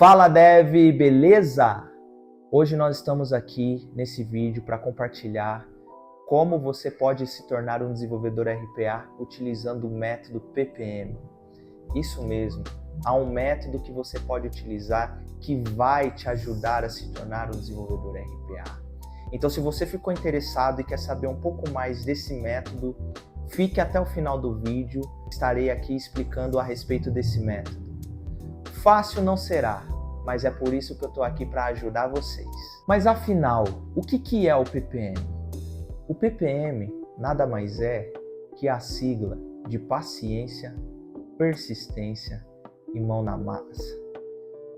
Fala Dev, beleza? Hoje nós estamos aqui nesse vídeo para compartilhar como você pode se tornar um desenvolvedor RPA utilizando o método PPM. Isso mesmo, há um método que você pode utilizar que vai te ajudar a se tornar um desenvolvedor RPA. Então, se você ficou interessado e quer saber um pouco mais desse método, fique até o final do vídeo, estarei aqui explicando a respeito desse método. Fácil não será, mas é por isso que eu estou aqui para ajudar vocês. Mas afinal, o que é o PPM? O PPM nada mais é que a sigla de paciência, persistência e mão na massa.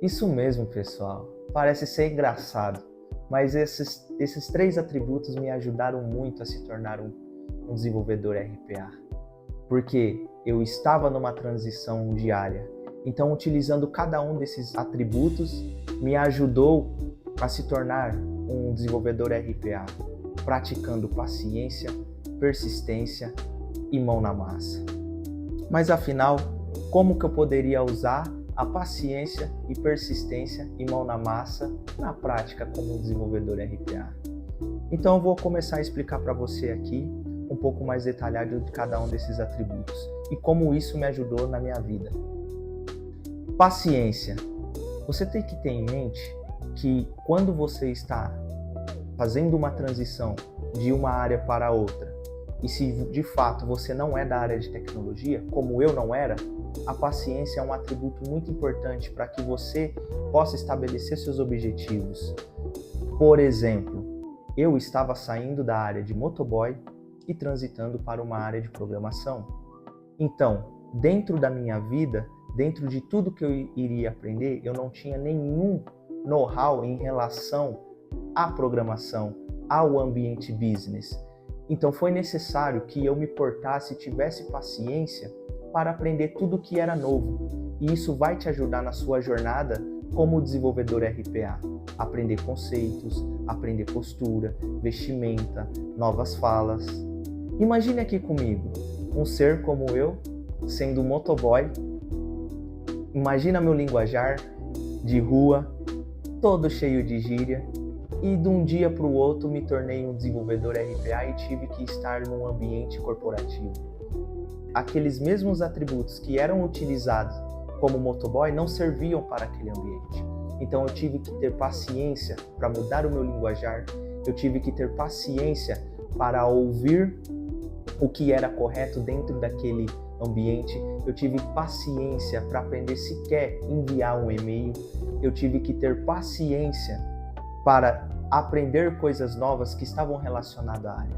Isso mesmo, pessoal. Parece ser engraçado, mas esses três atributos me ajudaram muito a se tornar um desenvolvedor RPA. Porque eu estava numa transição diária. Então, utilizando cada um desses atributos, me ajudou a se tornar um desenvolvedor RPA, praticando paciência, persistência e mão na massa. Mas afinal, como que eu poderia usar a paciência e persistência e mão na massa na prática como um desenvolvedor RPA? Então, eu vou começar a explicar para você aqui um pouco mais detalhado de cada um desses atributos e como isso me ajudou na minha vida. Paciência. Você tem que ter em mente que quando você está fazendo uma transição de uma área para outra, e se de fato você não é da área de tecnologia, como eu não era, a paciência é um atributo muito importante para que você possa estabelecer seus objetivos. Por exemplo, eu estava saindo da área de motoboy e transitando para uma área de programação. Então, dentro da minha vida, dentro de tudo que eu iria aprender, eu não tinha nenhum know-how em relação à programação, ao ambiente business. Então foi necessário que eu me portasse e tivesse paciência para aprender tudo que era novo. E isso vai te ajudar na sua jornada como desenvolvedor RPA. Aprender conceitos, aprender postura, vestimenta, novas falas. Imagine aqui comigo, um ser como eu, sendo um motoboy. Imagina meu linguajar de rua, todo cheio de gíria, e de um dia para o outro me tornei um desenvolvedor RPA e tive que estar num ambiente corporativo. Aqueles mesmos atributos que eram utilizados como motoboy não serviam para aquele ambiente. Então eu tive que ter paciência para mudar o meu linguajar, eu tive que ter paciência para ouvir o que era correto dentro daquele ambiente, eu tive paciência para aprender sequer enviar um e-mail, eu tive que ter paciência para aprender coisas novas que estavam relacionadas à área.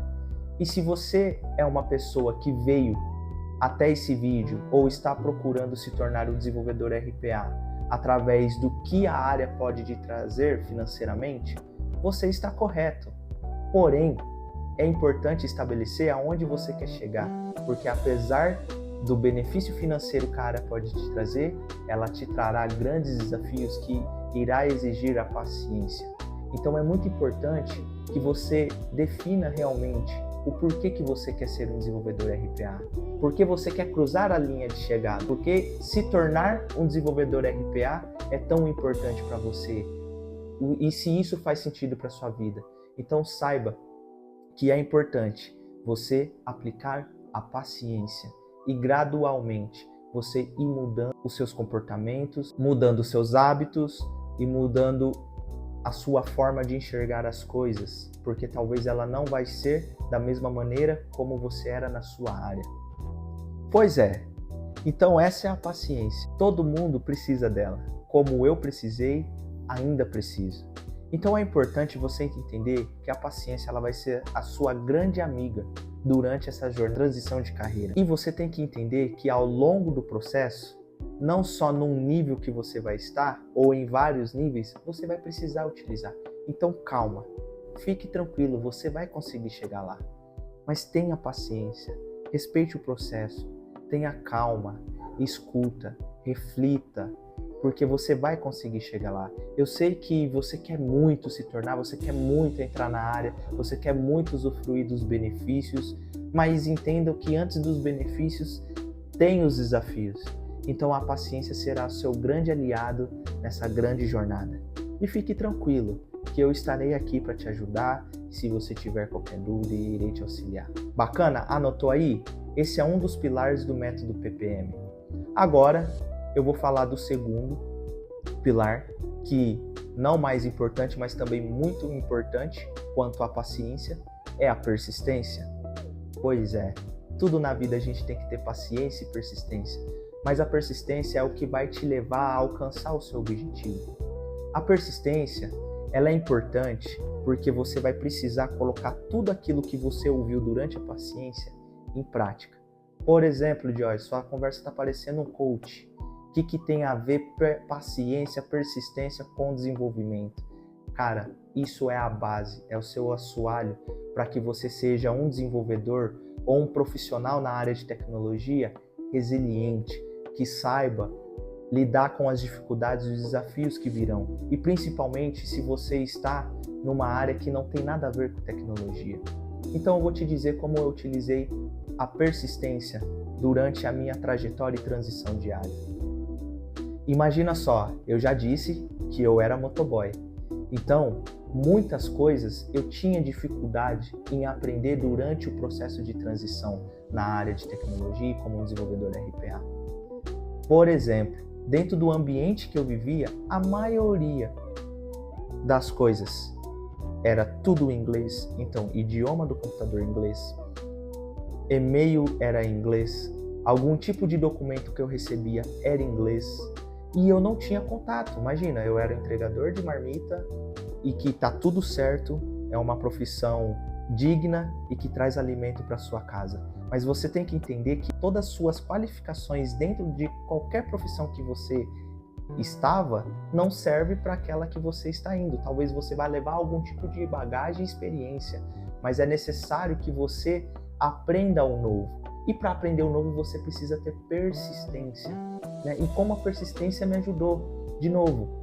E se você é uma pessoa que veio até esse vídeo ou está procurando se tornar um desenvolvedor RPA através do que a área pode te trazer financeiramente, você está correto. Porém, é importante estabelecer aonde você quer chegar, porque apesar do benefício financeiro que a área pode te trazer, ela te trará grandes desafios que irá exigir a paciência. Então é muito importante que você defina realmente o porquê que você quer ser um desenvolvedor RPA, por que você quer cruzar a linha de chegada, porque se tornar um desenvolvedor RPA é tão importante para você e se isso faz sentido para sua vida. Então saiba que é importante você aplicar a paciência e gradualmente você ir mudando os seus comportamentos, mudando os seus hábitos e mudando a sua forma de enxergar as coisas, porque talvez ela não vai ser da mesma maneira como você era na sua área. Pois é, então essa é a paciência. Todo mundo precisa dela, como eu precisei, ainda preciso. Então é importante você entender que a paciência ela vai ser a sua grande amiga durante essa jornada de transição de carreira. E você tem que entender que ao longo do processo, não só num nível que você vai estar, ou em vários níveis, você vai precisar utilizar. Então calma, fique tranquilo, você vai conseguir chegar lá. Mas tenha paciência, respeite o processo, tenha calma, escuta, reflita, porque você vai conseguir chegar lá. Eu sei que você quer muito se tornar, você quer muito entrar na área, você quer muito usufruir dos benefícios, mas entenda que antes dos benefícios tem os desafios. Então a paciência será seu grande aliado nessa grande jornada. E fique tranquilo, que eu estarei aqui para te ajudar. Se você tiver qualquer dúvida, irei te auxiliar. Bacana? Anotou aí? Esse é um dos pilares do método PPM. Agora, eu vou falar do segundo pilar, que não mais importante, mas também muito importante quanto à paciência, é a persistência. Pois é, tudo na vida a gente tem que ter paciência e persistência, mas a persistência é o que vai te levar a alcançar o seu objetivo. A persistência, ela é importante porque você vai precisar colocar tudo aquilo que você ouviu durante a paciência em prática. Por exemplo, Joyce, sua conversa está parecendo um coach. O que tem a ver paciência, persistência com desenvolvimento? Cara, isso é a base, é o seu assoalho para que você seja um desenvolvedor ou um profissional na área de tecnologia resiliente, que saiba lidar com as dificuldades e os desafios que virão. E principalmente se você está numa área que não tem nada a ver com tecnologia. Então eu vou te dizer como eu utilizei a persistência durante a minha trajetória e transição diária. Imagina só, eu já disse que eu era motoboy. Então, muitas coisas eu tinha dificuldade em aprender durante o processo de transição na área de tecnologia e como um desenvolvedor RPA. Por exemplo, dentro do ambiente que eu vivia, a maioria das coisas era tudo em inglês. Então, idioma do computador em inglês, e-mail era em inglês, algum tipo de documento que eu recebia era em inglês e eu não tinha contato. Imagina, eu era entregador de marmita e que tá tudo certo, é uma profissão digna e que traz alimento para sua casa. Mas você tem que entender que todas as suas qualificações dentro de qualquer profissão que você estava não serve para aquela que você está indo. Talvez você vá levar algum tipo de bagagem e experiência, mas é necessário que você aprenda o novo. E para aprender o novo você precisa ter persistência, né? E como a persistência me ajudou? De novo,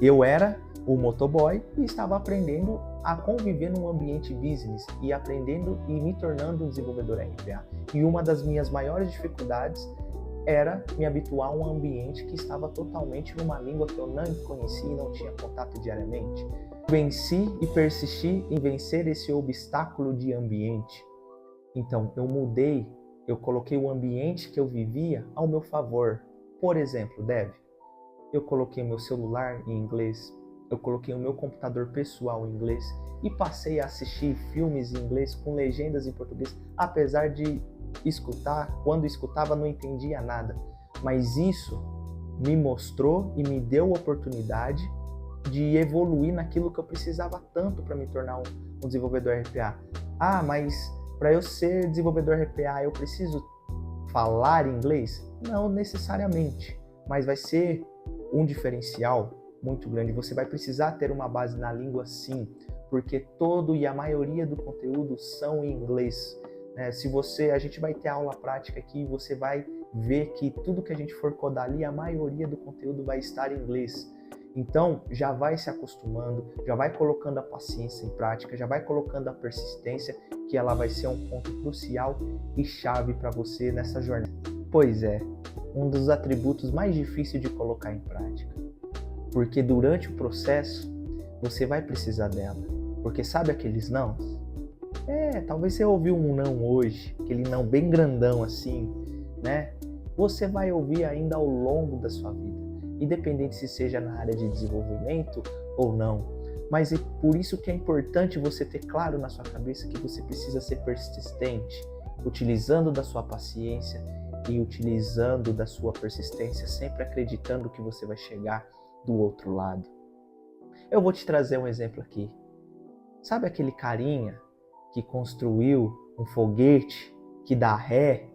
eu era o motoboy e estava aprendendo a conviver num ambiente business e aprendendo e me tornando um desenvolvedor RPA. E uma das minhas maiores dificuldades era me habituar a um ambiente que estava totalmente numa língua que eu não conhecia e não tinha contato diariamente. Venci e persisti em vencer esse obstáculo de ambiente. Então, eu mudei, eu coloquei o ambiente que eu vivia ao meu favor. Por exemplo, eu coloquei meu celular em inglês, eu coloquei o meu computador pessoal em inglês e passei a assistir filmes em inglês com legendas em português, apesar de escutar, quando escutava não entendia nada. Mas isso me mostrou e me deu a oportunidade de evoluir naquilo que eu precisava tanto para me tornar um desenvolvedor RPA. Ah, mas para eu ser desenvolvedor RPA eu preciso falar inglês? Não necessariamente, mas vai ser um diferencial muito grande. Você vai precisar ter uma base na língua sim, porque todo e a maioria do conteúdo são em inglês. A gente vai ter aula prática aqui e você vai ver que tudo que a gente for codar ali, a maioria do conteúdo vai estar em inglês. Então, já vai se acostumando, já vai colocando a paciência em prática, já vai colocando a persistência, que ela vai ser um ponto crucial e chave para você nessa jornada. Pois é, um dos atributos mais difíceis de colocar em prática. Porque durante o processo, você vai precisar dela. Porque sabe aqueles não? Talvez você ouviu um não hoje, aquele não bem grandão assim, né? Você vai ouvir ainda ao longo da sua vida. Independente se seja na área de desenvolvimento ou não. Mas é por isso que é importante você ter claro na sua cabeça que você precisa ser persistente, utilizando da sua paciência e utilizando da sua persistência, sempre acreditando que você vai chegar do outro lado. Eu vou te trazer um exemplo aqui. Sabe aquele carinha que construiu um foguete que dá ré?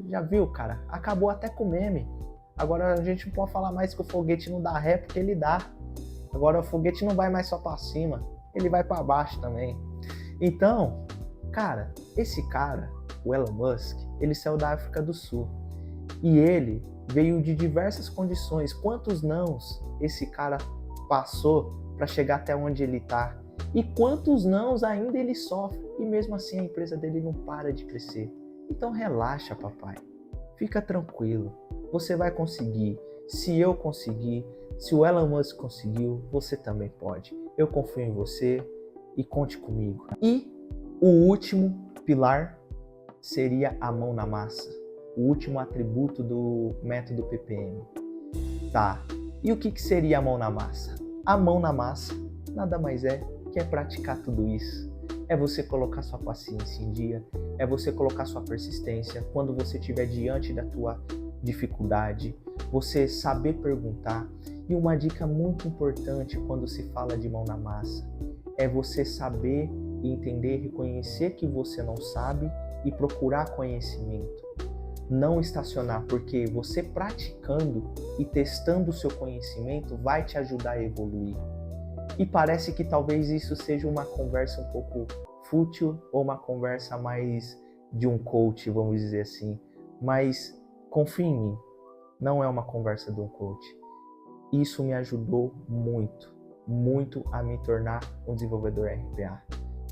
Já viu, cara? Acabou até com o meme. Agora a gente não pode falar mais que o foguete não dá ré porque ele dá. Agora o foguete não vai mais só para cima, ele vai para baixo também. Então, cara, esse cara, o Elon Musk, ele saiu da África do Sul. E ele veio de diversas condições. Quantos nãos esse cara passou para chegar até onde ele está? E quantos nãos ainda ele sofre? E mesmo assim a empresa dele não para de crescer. Então relaxa, papai. Fica tranquilo. Você vai conseguir. Se eu conseguir, se o Elon Musk conseguiu, você também pode. Eu confio em você e conte comigo. E o último pilar seria a mão na massa. O último atributo do método PPM. Tá. E o que seria a mão na massa? A mão na massa nada mais é que praticar tudo isso. É você colocar sua paciência em dia, é você colocar sua persistência quando você estiver diante da tua dificuldade, você saber perguntar. E uma dica muito importante quando se fala de mão na massa é você saber entender, reconhecer que você não sabe e procurar conhecimento. Não estacionar, porque você praticando e testando o seu conhecimento vai te ajudar a evoluir. E parece que talvez isso seja uma conversa um pouco fútil ou uma conversa mais de um coach, vamos dizer assim. Mas confie em mim, não é uma conversa de um coach. Isso me ajudou muito, muito a me tornar um desenvolvedor RPA.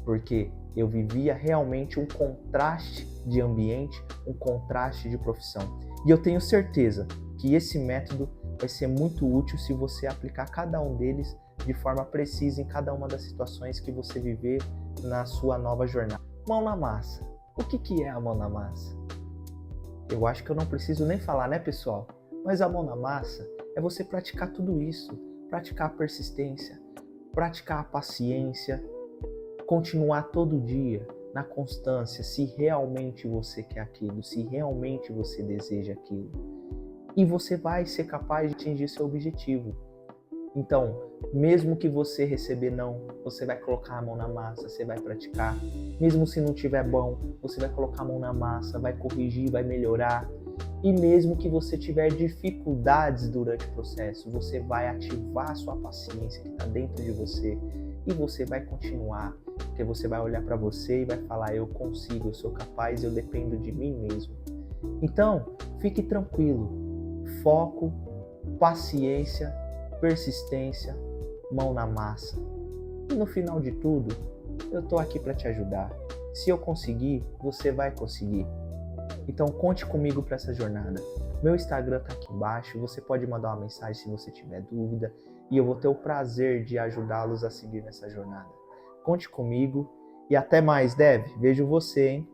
Porque eu vivia realmente um contraste de ambiente, um contraste de profissão. E eu tenho certeza que esse método vai ser muito útil se você aplicar cada um deles de forma precisa em cada uma das situações que você viver na sua nova jornada. Mão na massa. O que é a mão na massa? Eu acho que eu não preciso nem falar, né, pessoal? Mas a mão na massa é você praticar tudo isso. Praticar a persistência, praticar a paciência, continuar todo dia na constância, se realmente você quer aquilo, se realmente você deseja aquilo. E você vai ser capaz de atingir seu objetivo. Então, mesmo que você receber não, você vai colocar a mão na massa, você vai praticar. Mesmo se não tiver bom, você vai colocar a mão na massa, vai corrigir, vai melhorar. E mesmo que você tiver dificuldades durante o processo, você vai ativar a sua paciência que está dentro de você e você vai continuar, porque você vai olhar para você e vai falar: eu consigo, eu sou capaz, eu dependo de mim mesmo. Então, fique tranquilo, foco, paciência, persistência, mão na massa. E no final de tudo, eu tô aqui para te ajudar. Se eu conseguir, você vai conseguir. Então conte comigo para essa jornada. Meu Instagram tá aqui embaixo, você pode mandar uma mensagem se você tiver dúvida e eu vou ter o prazer de ajudá-los a seguir nessa jornada. Conte comigo e até mais, Dev. Vejo você, hein?